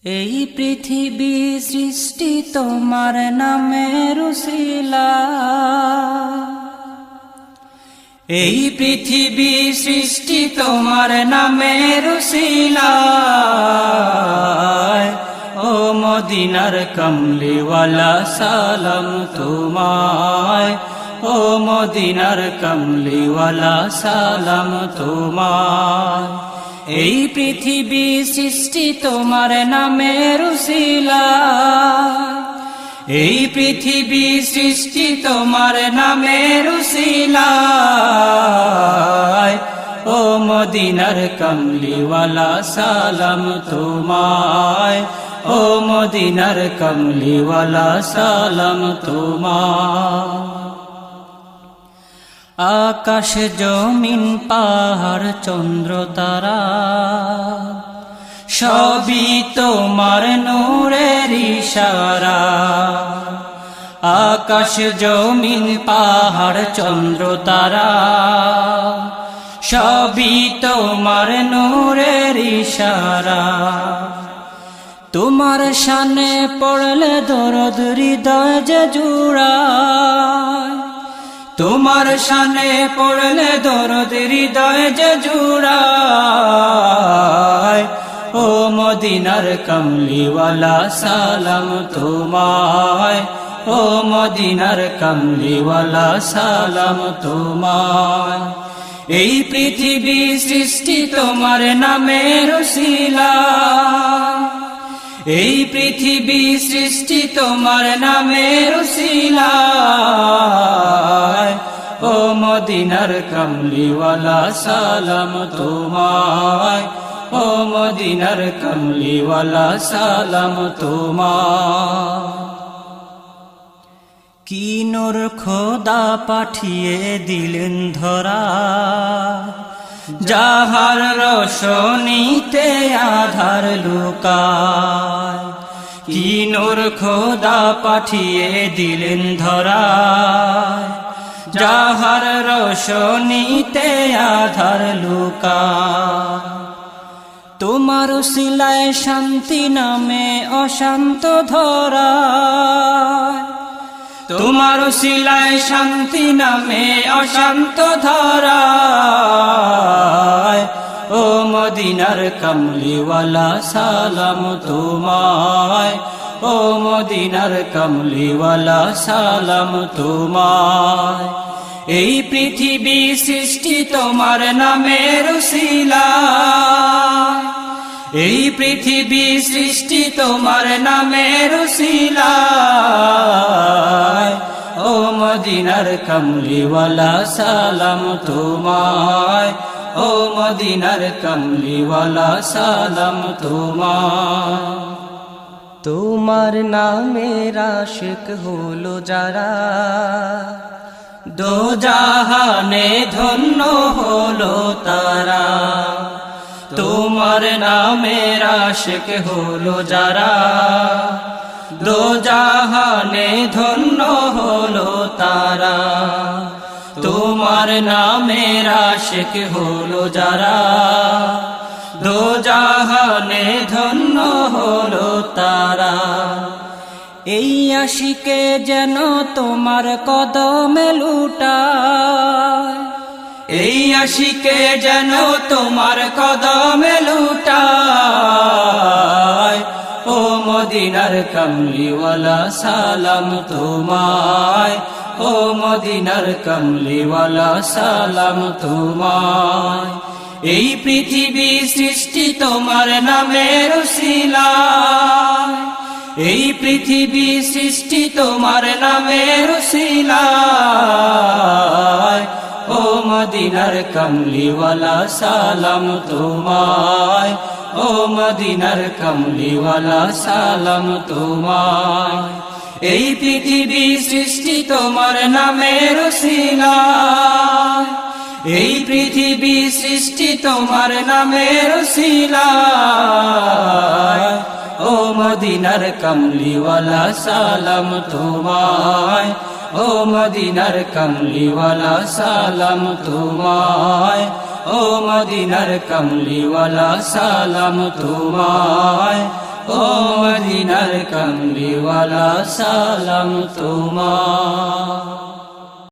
এই পৃথিবী সৃষ্টি তোমার নামের উসিলা, এই পৃথিবী সৃষ্টি তোমার নামের উসিলায়। ও মদিনার কমলিওয়ালা সালাম তোমায়, ও মদিনার কমলিওয়ালা সালাম তোমায়। এই পৃথিবী সৃষ্টি তোমার নামের উসিলায়, এই পৃথিবী সৃষ্টি তোমার নামের উসিলায়। ও মদিনার কমলিওয়ালা সালাম তোমায়, ও মদিনার কমলিওয়ালা সালাম তোমায়। আকাশ জমিন পাহাড় চন্দ্র তারা সবই তোমার নূরের ইশারা। আকাশ জমিন পাহাড় চন্দ্র তারা সবই তোমার নূরের ইশারা। তোমার শানে পড়লে দরদ হৃদয় যে জুড়ায়, তোমার শানে পড়লে দরদ হৃদয় যে জুড়ায়। ও মদিনার কমলিওয়ালা সালাম তোমায়, ও মদিনার কমলিওয়ালা সালাম তোমায়। এই পৃথিবী সৃষ্টি তোমার নামের উসিলায়, এই পৃথিবী সৃষ্টি তোমার নামের উসিলায়। ও মদিনার কমলিওয়ালা সালাম তোমায়, ও মদিনার কমলিওয়ালা সালাম তোমায়। কি নূর খোদা পাঠিয়ে দিলেন ধরা, যাহার রোশনীতে আধার লুকায়। কি নূর খোদা পাঠিয়ে দিলেন ধরা, যাহার রোশনীতে আধার লুকায়। তোমার উসিলায় শান্তি নামে অশান্ত ধরায়, তোমার উসিলায় শান্তি নামে অশান্ত ধরায়। ও মদিনার কমলিওয়ালা সালাম তোমায়, ও মদিনার কমলিওয়ালা সালাম তোমায়। এই পৃথিবী সৃষ্টি তোমার নামের উসিলায়, এই পৃথিবী সৃষ্টি তোমার নামের উসিলায়। ও মদিনার কমলিওয়ালা সালাম তোমায়, ও মদিনার কমলিওয়ালা সালাম তোমায়। তোমার নামের আশিক হলো যারা, দো জাহানে ধন্য হলো তারা। তোমার নামের আশিক হলো যারা, দো জাহানে ধন্য হলো তারা। তোমার নামের আশিক হলো যারা, দো জাহানে ধন্য হলো তারা। এই আশিকে যেন তোমার কদমে লুটায়, এই আশিকে যেন তোমার কদমে লুটায়। ও মদিনার কমলিওয়ালা সালাম তোমায়, ও মদিনার কমলিওয়ালা সালাম তোমায়। এই পৃথিবী সৃষ্টি তোমার নামের উসিলায়, এই পৃথিবী সৃষ্টি তোমার নামের উসিলায়। ও মদিনার কমলিওয়ালা সালাম তোমায়, ও মদিনার কমলিওয়ালা সালাম তোমায়। এই পৃথিবী সৃষ্টি তোমার নামের উসিলায়, এই পৃথিবী সৃষ্টি তোমার নামের উসিলায়। ও মদিনার কমলিওয়ালা সালাম তোমায়, ও মদিনার কমলিওয়ালা সালাম তোমায়, ও মদিনার কমলিওয়ালা সালাম তোমায়, ও মদিনার কামলিওয়ালা সালাম তোমায়।